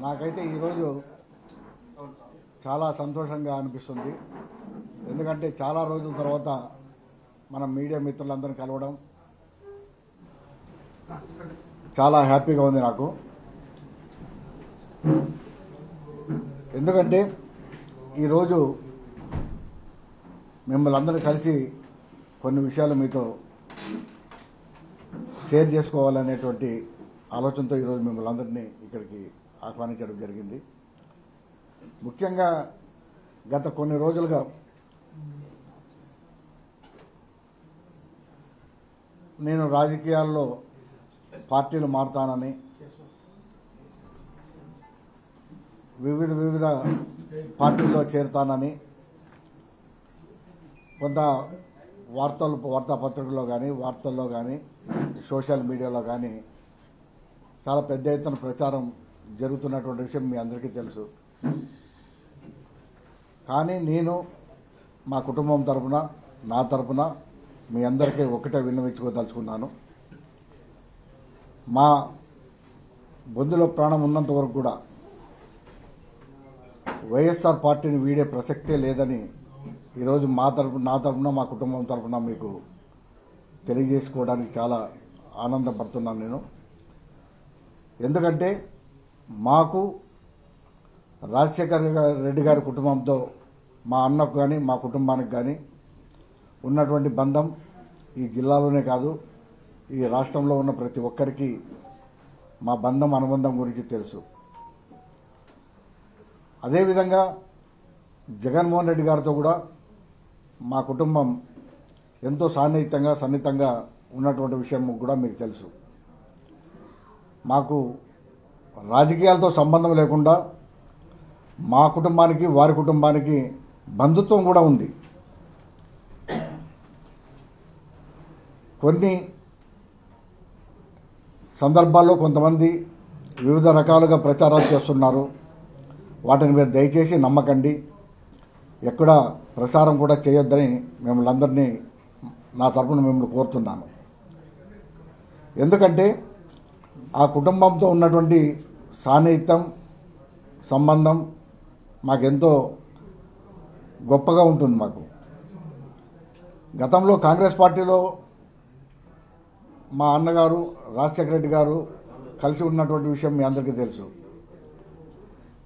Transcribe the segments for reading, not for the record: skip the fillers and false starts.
నాకైతే ఈరోజు చాలా సంతోషంగా అనిపిస్తుంది. ఎందుకంటే చాలా రోజుల తర్వాత మన మీడియా మిత్రులందరినీ కలవడం చాలా హ్యాపీగా ఉంది నాకు. ఎందుకంటే ఈరోజు మిమ్మల్ని అందరూ కలిసి కొన్ని విషయాలు మీతో షేర్ చేసుకోవాలనేటువంటి ఆలోచనతో ఈరోజు మిమ్మల్ని అందరినీ ఇక్కడికి ఆహ్వానించడం జరిగింది. ముఖ్యంగా గత కొన్ని రోజులుగా నేను రాజకీయాల్లో పార్టీలు మారుతానని, వివిధ పార్టీల్లో చేరుతానని కొంత వార్తాపత్రికల్లో కానీ వార్తల్లో కానీ సోషల్ మీడియాలో కానీ చాలా పెద్ద ఎత్తున ప్రచారం జరుగుతున్నటువంటి విషయం మీ అందరికీ తెలుసు. కానీ నేను మా కుటుంబం తరపున, నా తరపున మీ అందరికీ ఒకటే విన్నవించుకోదలుచుకున్నాను. మా బొందులో ప్రాణం ఉన్నంత వరకు కూడా వైఎస్ఆర్ పార్టీని వీడే ప్రసక్తే లేదని ఈరోజు నా తరపున మా కుటుంబం తరపున మీకు తెలియజేసుకోవడానికి చాలా ఆనందపడుతున్నాను నేను. ఎందుకంటే మాకు రాజశేఖర్ రెడ్డి గారి కుటుంబంతో, మా అన్నకు కానీ మా కుటుంబానికి కానీ ఉన్నటువంటి బంధం ఈ జిల్లాలోనే కాదు, ఈ రాష్ట్రంలో ఉన్న ప్రతి ఒక్కరికి మా బంధం అనుబంధం గురించి తెలుసు. అదేవిధంగా జగన్మోహన్ రెడ్డి గారితో కూడా మా కుటుంబం ఎంతో సన్నిహితంగా ఉన్నటువంటి విషయం కూడా మీకు తెలుసు. మాకు రాజకీయాలతో సంబంధం లేకుండా మా కుటుంబానికి వారి కుటుంబానికి బంధుత్వం కూడా ఉంది. కొన్ని సందర్భాల్లో కొంతమంది వివిధ రకాలుగా ప్రచారాలు చేస్తున్నారు. వాటిని మీరు దయచేసి నమ్మకండి, ఎక్కడ ప్రసారం కూడా చేయొద్దని మిమ్మల్ని అందరినీ నా తరపున మిమ్మల్ని కోరుతున్నాను. ఎందుకంటే ఆ కుటుంబంతో ఉన్నటువంటి సాన్నిహిత్యం, సంబంధం మాకెంతో గొప్పగా ఉంటుంది. మాకు గతంలో కాంగ్రెస్ పార్టీలో మా అన్నగారు రాజశేఖర రెడ్డి గారు కలిసి ఉన్నటువంటి విషయం మీ అందరికీ తెలుసు.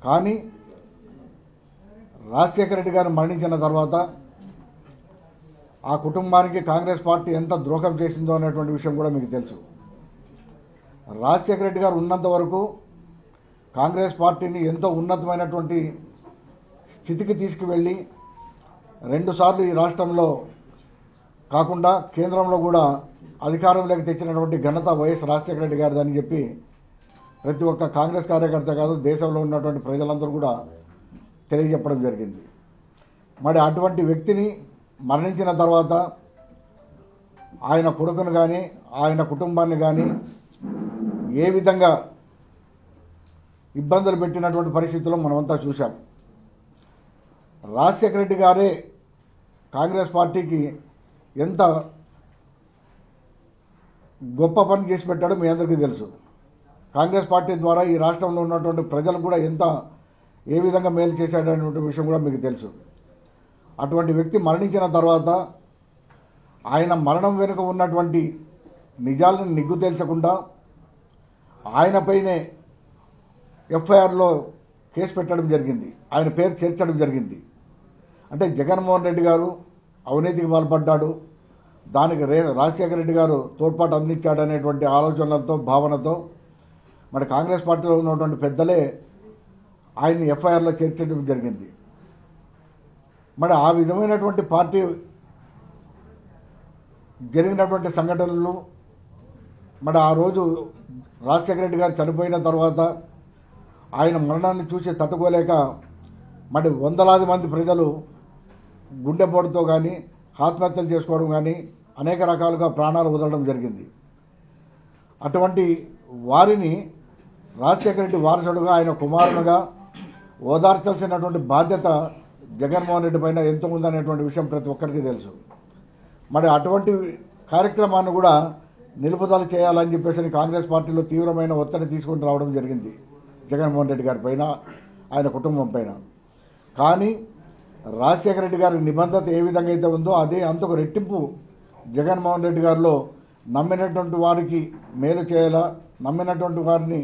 కానీ రాజశేఖర రెడ్డి గారు మరణించిన తర్వాత ఆ కుటుంబానికి కాంగ్రెస్ పార్టీ ఎంత ద్రోహం చేసిందో అనేటువంటి విషయం కూడా మీకు తెలుసు. రాజశేఖర రెడ్డి గారు ఉన్నంత వరకు కాంగ్రెస్ పార్టీని ఎంతో ఉన్నతమైనటువంటి స్థితికి తీసుకువెళ్ళి 2 సార్లు ఈ రాష్ట్రంలో కాకుండా కేంద్రంలో కూడా అధికారంలోకి తెచ్చినటువంటి ఘనత వైఎస్ రాజశేఖర రెడ్డి గారిది అని చెప్పి ప్రతి ఒక్క కాంగ్రెస్ కార్యకర్త కాదు, దేశంలో ఉన్నటువంటి ప్రజలందరూ కూడా తెలియజెప్పడం జరిగింది. మరి అటువంటి వ్యక్తిని మరణించిన తర్వాత ఆయన కొడుకును కానీ ఆయన కుటుంబాన్ని కానీ ఏ విధంగా ఇబ్బందులు పెట్టినటువంటి పరిస్థితుల్లో మనమంతా చూశాం. రాజశేఖర రెడ్డి గారే కాంగ్రెస్ పార్టీకి ఎంత గొప్ప పని చేసి పెట్టాడో మీ అందరికీ తెలుసు. కాంగ్రెస్ పార్టీ ద్వారా ఈ రాష్ట్రంలో ఉన్నటువంటి ప్రజలకు కూడా ఏ విధంగా మేలు చేశాడనే విషయం కూడా మీకు తెలుసు. అటువంటి వ్యక్తి మరణించిన తర్వాత ఆయన మరణం వెనుక ఉన్నటువంటి నిజాలను నిగ్గు తేల్చకుండా ఆయనపైనే ఎఫ్ఐఆర్లో కేసు పెట్టడం జరిగింది, ఆయన పేరు చేర్చడం జరిగింది. అంటే జగన్మోహన్ రెడ్డి గారు అవినీతికి పాల్పడ్డాడు, దానికి రాజశేఖర రెడ్డి గారు తోడ్పాటు అందించాడనేటువంటి ఆలోచనలతో, భావనతో మరి కాంగ్రెస్ పార్టీలో ఉన్నటువంటి పెద్దలే ఆయన్ని ఎఫ్ఐఆర్లో చేర్చడం జరిగింది. మరి ఆ విధమైనటువంటి పార్టీ జరిగినటువంటి సంఘటనలు, మరి ఆ రోజు రాజశేఖర రెడ్డి గారు చనిపోయిన తర్వాత ఆయన మరణాన్ని చూసి తట్టుకోలేక మరి వందలాది మంది ప్రజలు గుండెపోటుతో కానీ ఆత్మహత్యలు చేసుకోవడం కానీ అనేక రకాలుగా ప్రాణాలు వదలడం జరిగింది. అటువంటి వారిని రాజశేఖర రెడ్డి వారసుడుగా, ఆయన కుమారునిగా ఓదార్చాల్సినటువంటి బాధ్యత జగన్మోహన్ రెడ్డి పైన ఎంత ఉందనేటువంటి విషయం ప్రతి ఒక్కరికి తెలుసు. మరి అటువంటి కార్యక్రమాన్ని కూడా నిలుపుదల చేయాలని చెప్పేసి కాంగ్రెస్ పార్టీలో తీవ్రమైన ఒత్తిడి తీసుకొని రావడం జరిగింది జగన్మోహన్ రెడ్డి గారి పైన, ఆయన కుటుంబం పైన. కానీ రాజశేఖర రెడ్డి గారి నిబంధత ఏ విధంగా అయితే ఉందో అదే అంతకు రెట్టింపు జగన్మోహన్ రెడ్డి గారిలో నమ్మినటువంటి వారికి మేలు చేయాలా, నమ్మినటువంటి వారిని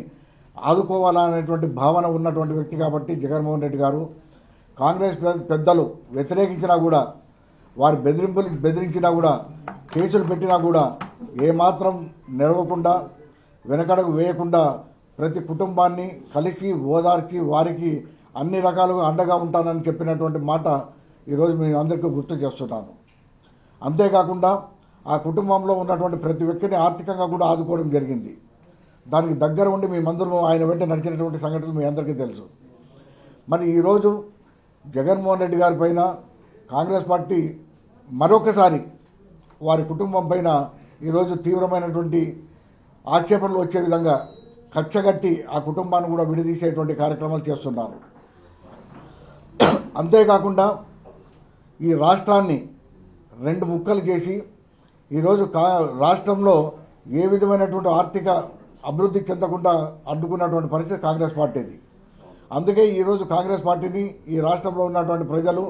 ఆదుకోవాలా అనేటువంటి భావన ఉన్నటువంటి వ్యక్తి కాబట్టి జగన్మోహన్ రెడ్డి గారు కాంగ్రెస్ పెద్దలు వ్యతిరేకించినా కూడా, వారి బెదిరించినా కూడా, కేసులు పెట్టినా కూడా ఏమాత్రం నడవకుండా, వెనకడుగు వేయకుండా ప్రతి కుటుంబాన్ని కలిసి ఓదార్చి వారికి అన్ని రకాలుగా అండగా ఉంటానని చెప్పినటువంటి మాట ఈరోజు మీ అందరికీ గుర్తు చేస్తున్నాను. అంతేకాకుండా ఆ కుటుంబంలో ఉన్నటువంటి ప్రతి వ్యక్తిని ఆర్థికంగా కూడా ఆదుకోవడం జరిగింది. దానికి దగ్గర ఉండి మేమందరం ఆయన వెంట నడిచినటువంటి సంఘటనలు మీ అందరికీ తెలుసు. మరి ఈరోజు జగన్మోహన్ రెడ్డి గారి పైన కాంగ్రెస్ పార్టీ మరొకసారి వారి కుటుంబం పైన ఈరోజు తీవ్రమైనటువంటి ఆక్షేపణలు వచ్చే విధంగా కచ్చగట్టి ఆ కుటుంబాన్ని కూడా విడదీసేటువంటి కార్యక్రమాలు చేస్తున్నారు. అంతేకాకుండా ఈ రాష్ట్రాన్ని రెండు ముక్కలు చేసి ఈరోజు రాష్ట్రంలో ఏ విధమైనటువంటి ఆర్థిక అభివృద్ధి చెందకుండా అడ్డుకున్నటువంటి పరిస్థితి కాంగ్రెస్ పార్టీది. అందుకే ఈరోజు కాంగ్రెస్ పార్టీని ఈ రాష్ట్రంలో ఉన్నటువంటి ప్రజలు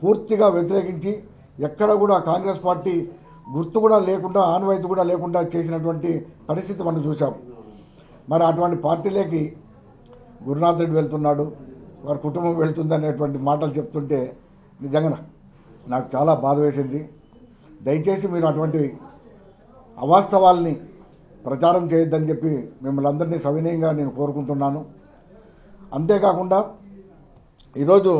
పూర్తిగా వ్యతిరేకించి ఎక్కడ కూడా కాంగ్రెస్ పార్టీ గుర్తు కూడా లేకుండా, ఆనవాయితీ కూడా లేకుండా చేసినటువంటి పరిస్థితి మనం చూసాం. మరి అటువంటి పార్టీలోకి గురునాథ్ రెడ్డి వెళ్తున్నాడు, వారి కుటుంబం వెళ్తుంది అనేటువంటి మాటలు చెప్తుంటే నిజంగా నాకు చాలా బాధ వేసింది. దయచేసి మీరు అటువంటి అవాస్తవాల్ని ప్రచారం చేయొద్దని చెప్పి మిమ్మల్ని అందరినీ సవినయంగా నేను కోరుకుంటున్నాను. అంతేకాకుండా ఈరోజు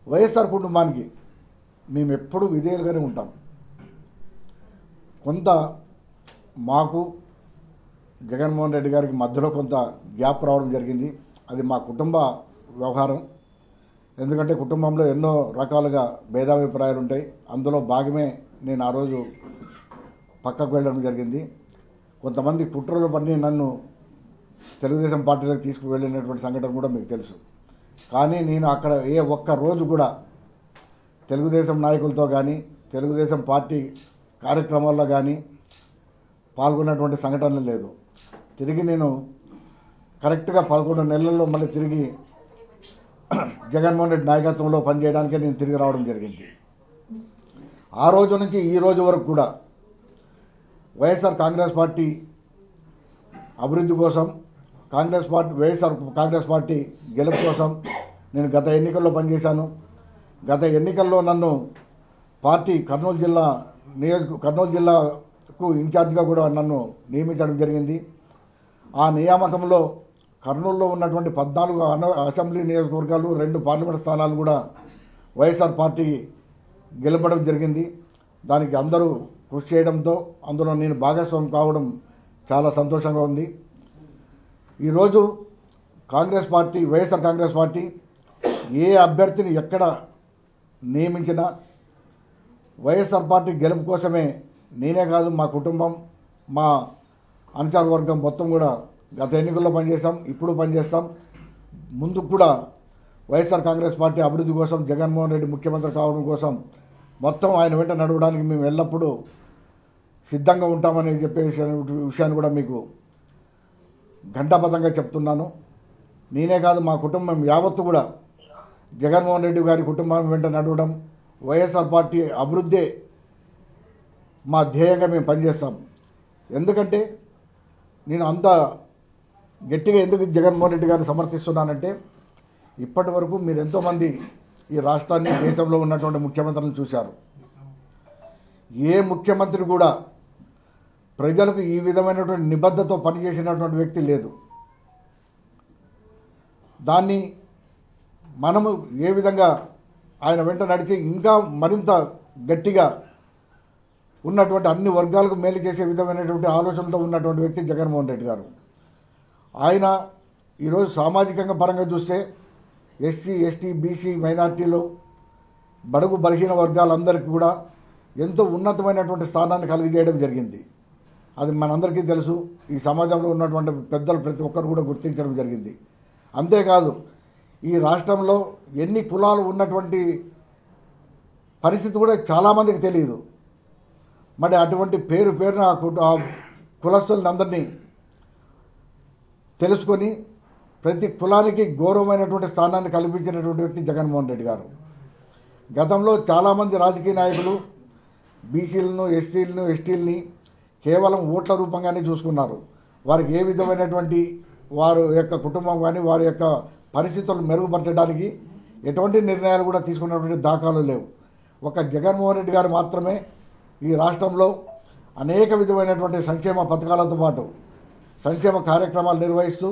వైఎస్ఆర్ కుటుంబానికి మేము ఎప్పుడూ విధేయులుగానే ఉంటాం. కొంత మాకు జగన్మోహన్ రెడ్డి గారికి మధ్యలో కొంత గ్యాప్ రావడం జరిగింది. అది మా కుటుంబ వ్యవహారం. ఎందుకంటే కుటుంబంలో ఎన్నో రకాలుగా భేదాభిప్రాయాలు ఉంటాయి. అందులో భాగమే నేను ఆ రోజు పక్కకు వెళ్ళడం జరిగింది. కొంతమంది కుట్రలు పని నన్ను తెలుగుదేశం పార్టీలోకి తీసుకువెళ్ళినటువంటి సంఘటన కూడా మీకు తెలుసు. కానీ నేను అక్కడ ఏ ఒక్క రోజు కూడా తెలుగుదేశం నాయకులతో కానీ, తెలుగుదేశం పార్టీ కార్యక్రమాల్లో కానీ పాల్గొన్నటువంటి సంఘటనలు లేదు. తిరిగి నేను కరెక్ట్గా 11 నెలల్లో మళ్ళీ తిరిగి జగన్మోహన్ రెడ్డి నాయకత్వంలో పనిచేయడానికే నేను తిరిగి రావడం జరిగింది. ఆ రోజు నుంచి ఈ రోజు వరకు కూడా వైఎస్ఆర్ కాంగ్రెస్ పార్టీ అభివృద్ధి కోసం, వైఎస్ఆర్ కాంగ్రెస్ పార్టీ గెలుపు కోసం నేను గత ఎన్నికల్లో పనిచేశాను. గత ఎన్నికల్లో నన్ను పార్టీ కర్నూలు జిల్లాకు ఇన్ఛార్జిగా కూడా నన్ను నియమించడం జరిగింది. ఆ నియామకంలో కర్నూలులో ఉన్నటువంటి 14 అసెంబ్లీ నియోజకవర్గాలు, 2 పార్లమెంట్ స్థానాలు కూడా వైఎస్ఆర్ పార్టీ గెలపడం జరిగింది. దానికి అందరూ కృషి చేయడంతో అందులో నేను భాగస్వామి కావడం చాలా సంతోషంగా ఉంది. ఈరోజు వైఎస్ఆర్ కాంగ్రెస్ పార్టీ ఏ అభ్యర్థిని ఎక్కడ నియమించినా వైఎస్ఆర్ పార్టీ గెలుపు కోసమే నేనే కాదు, మా కుటుంబం, మా అనుచర వర్గం మొత్తం కూడా గత ఎన్నికల్లో పనిచేస్తాం, ఇప్పుడు పనిచేస్తాం. ముందుకు కూడా వైఎస్ఆర్ కాంగ్రెస్ పార్టీ అభివృద్ధి కోసం, జగన్మోహన్ రెడ్డి ముఖ్యమంత్రి కావడం కోసం మొత్తం ఆయన వెంట నడవడానికి మేము ఎల్లప్పుడూ సిద్ధంగా ఉంటామని చెప్పే విషయాన్ని కూడా మీకు ఘంటాబద్ధంగా చెప్తున్నాను. నేనే కాదు, మా కుటుంబం యావత్తు కూడా జగన్మోహన్ రెడ్డి గారి కుటుంబం వెంట నడవడం, వైఎస్ఆర్ పార్టీ అభివృద్ధే మా ధ్యేయంగా మేము పనిచేస్తాం. ఎందుకంటే నేను అంత గట్టిగా ఎందుకు జగన్మోహన్ రెడ్డి గారిని సమర్థిస్తున్నానంటే, ఇప్పటి వరకు మీరు ఎంతోమంది ఈ రాష్ట్రాన్ని, దేశంలో ఉన్నటువంటి ముఖ్యమంత్రులను చూశారు. ఏ ముఖ్యమంత్రి కూడా ప్రజలకు ఈ విధమైనటువంటి నిబద్ధతతో పనిచేసినటువంటి వ్యక్తి లేదు. దాన్ని మనము ఏ విధంగా ఆయన వెంట నడిచి ఇంకా మరింత గట్టిగా ఉన్నటువంటి అన్ని వర్గాలకు మేలు చేసే విధమైనటువంటి ఆలోచనలతో ఉన్నటువంటి వ్యక్తి జగన్మోహన్ రెడ్డి గారు. ఆయన ఈరోజు సామాజికంగా పరంగా చూస్తే ఎస్సీ, ఎస్టీ, బీసీ, మైనార్టీలు, బడుగు బలహీన వర్గాలందరికీ కూడా ఎంతో ఉన్నతమైనటువంటి స్థానాన్ని కలిగజేయడం జరిగింది. అది మనందరికీ తెలుసు. ఈ సమాజంలో ఉన్నటువంటి పెద్దలు ప్రతి ఒక్కరు కూడా గుర్తించడం జరిగింది. అంతేకాదు ఈ రాష్ట్రంలో ఎన్ని కులాలు ఉన్నటువంటి పరిస్థితి కూడా చాలామందికి తెలియదు. మరి అటువంటి పేరున ఆ కులస్తులందరినీ తెలుసుకొని ప్రతి కులానికి గౌరవమైనటువంటి స్థానాన్ని కల్పించినటువంటి వ్యక్తి జగన్మోహన్ రెడ్డి గారు. గతంలో చాలామంది రాజకీయ నాయకులు బీసీలను, ఎస్సీలను, ఎస్టీలని కేవలం ఓట్ల రూపంగానే చూసుకున్నారు. వారికి ఏ విధమైనటువంటి వారి యొక్క కుటుంబం కానీ వారి యొక్క పరిస్థితులను మెరుగుపరచడానికి ఎటువంటి నిర్ణయాలు కూడా తీసుకున్నటువంటి దాఖలు లేవు. ఒక జగన్మోహన్ రెడ్డి గారు మాత్రమే ఈ రాష్ట్రంలో అనేక విధమైనటువంటి సంక్షేమ పథకాలతో పాటు సంక్షేమ కార్యక్రమాలు నిర్వహిస్తూ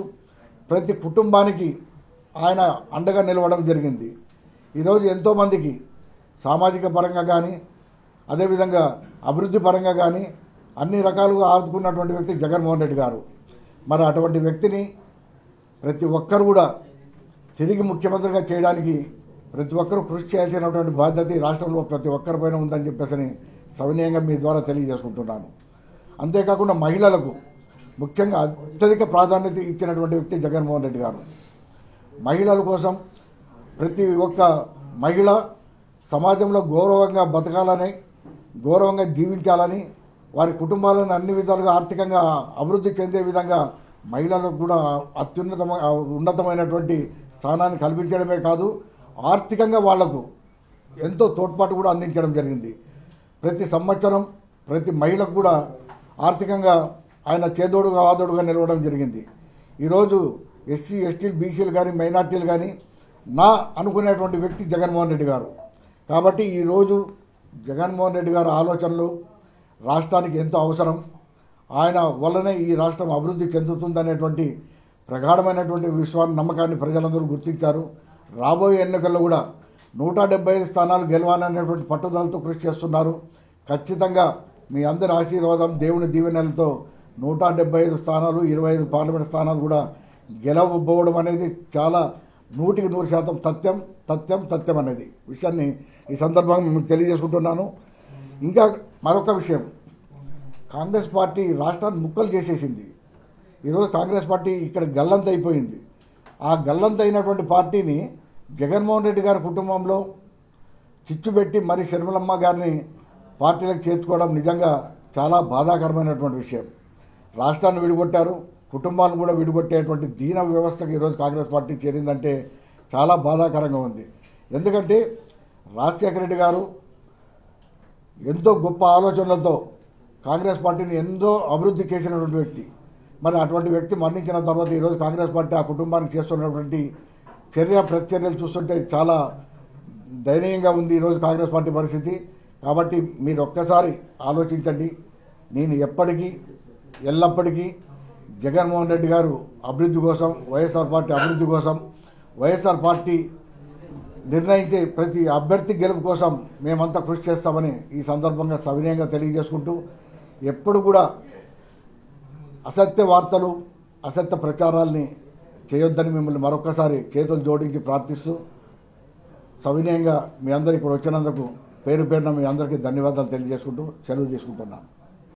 ప్రతి కుటుంబానికి ఆయన అండగా నిలవడం జరిగింది. ఈరోజు ఎంతోమందికి సామాజిక పరంగా కానీ అదేవిధంగా అభివృద్ధి పరంగా కానీ అన్ని రకాలుగా ఆదుకున్నటువంటి వ్యక్తి జగన్మోహన్ రెడ్డి గారు. మరి అటువంటి వ్యక్తిని ప్రతి ఒక్కరు కూడా తిరిగి ముఖ్యమంత్రిగా చేయడానికి ప్రతి ఒక్కరూ కృషి చేయాల్సినటువంటి బాధ్యత ఈ రాష్ట్రంలో ప్రతి ఒక్కరిపైన ఉందని చెప్పేసి సవినయంగా మీ ద్వారా తెలియజేసుకుంటున్నాను. అంతేకాకుండా మహిళలకు ముఖ్యంగా అత్యధిక ప్రాధాన్యత ఇచ్చినటువంటి వ్యక్తి జగన్మోహన్ రెడ్డి గారు. మహిళల కోసం ప్రతి ఒక్క మహిళ సమాజంలో గౌరవంగా బతకాలని, గౌరవంగా జీవించాలని, వారి కుటుంబాలను అన్ని విధాలుగా ఆర్థికంగా అభివృద్ధి చెందే విధంగా మహిళలకు కూడా ఉన్నతమైనటువంటి స్థానాన్ని కల్పించడమే కాదు, ఆర్థికంగా వాళ్లకు ఎంతో తోడ్పాటు కూడా అందించడం జరిగింది. ప్రతి సంవత్సరం ప్రతి మహిళకు కూడా ఆర్థికంగా ఆయన చేదోడుగా ఆదోడుగా నిలవడం జరిగింది. ఈరోజు ఎస్సీ, ఎస్టీలు, బీసీలు కానీ మైనార్టీలు కానీ నా అనుకునేటువంటి వ్యక్తి జగన్మోహన్ రెడ్డి గారు. కాబట్టి ఈరోజు జగన్మోహన్ రెడ్డి గారి ఆలోచనలు రాష్ట్రానికి ఎంతో అవసరం. ఆయన వల్లనే ఈ రాష్ట్రం అభివృద్ధి చెందుతుందనేటువంటి ప్రగాఢమైనటువంటి నమ్మకాన్ని ప్రజలందరూ గుర్తించారు. రాబోయే ఎన్నికల్లో కూడా 175 స్థానాలు గెలవాలనేటువంటి పట్టుదలతో కృషి చేస్తున్నారు. ఖచ్చితంగా మీ అందరి ఆశీర్వాదం, దేవుని దీవెనలతో 175 స్థానాలు, 25 పార్లమెంట్ స్థానాలు కూడా గెలవబోవడం అనేది చాలా 100% సత్యం అనేది విషయాన్ని ఈ సందర్భంగా మీకు తెలియజేసుకుంటున్నాను. ఇంకా మరొక విషయం, కాంగ్రెస్ పార్టీ రాష్ట్రాన్ని ముక్కలు చేసేసింది. ఈరోజు కాంగ్రెస్ పార్టీ ఇక్కడ గల్లంత అయిపోయింది. ఆ గల్లంత అయినటువంటి పార్టీని జగన్మోహన్ రెడ్డి గారి కుటుంబంలో చిచ్చుపెట్టి మరి శర్మిలమ్మ గారిని పార్టీలకు చేర్చుకోవడం నిజంగా చాలా బాధాకరమైనటువంటి విషయం. రాష్ట్రాన్ని విడిగొట్టారు, కుటుంబాలను కూడా విడిగొట్టేటువంటి దీన వ్యవస్థకు ఈరోజు కాంగ్రెస్ పార్టీ చేరిందంటే చాలా బాధాకరంగా ఉంది. ఎందుకంటే రాజశేఖర రెడ్డి గారు ఎంతో గొప్ప ఆలోచనలతో కాంగ్రెస్ పార్టీని ఎంతో అభివృద్ధి చేసినటువంటి వ్యక్తి. మరి అటువంటి వ్యక్తి మరణించిన తర్వాత ఈరోజు కాంగ్రెస్ పార్టీ ఆ కుటుంబానికి చేస్తున్నటువంటి ప్రతిచర్యలు చూస్తుంటే చాలా దయనీయంగా ఉంది ఈరోజు కాంగ్రెస్ పార్టీ పరిస్థితి. కాబట్టి మీరు ఒక్కసారి ఆలోచించండి. నేను ఎల్లప్పటికీ జగన్మోహన్ రెడ్డి గారు అభివృద్ధి కోసం, వైఎస్ఆర్ పార్టీ అభివృద్ధి కోసం, వైఎస్ఆర్ పార్టీ నిర్ణయించే ప్రతి అభ్యర్థి గెలుపు కోసం మేమంతా కృషి చేస్తామని ఈ సందర్భంగా సవినయంగా తెలియజేసుకుంటూ, ఎప్పుడు కూడా అసత్య వార్తలు, అసత్య ప్రచారాల్ని చేయొద్దని మిమ్మల్ని మరొకసారి చేతులు జోడించి ప్రార్థిస్తూ సవినయంగా మీ అందరూ ఇక్కడ వచ్చినందుకు పేరు పేరున మీ అందరికీ ధన్యవాదాలు తెలియజేసుకుంటూ సెలవు తీసుకుంటున్నాను.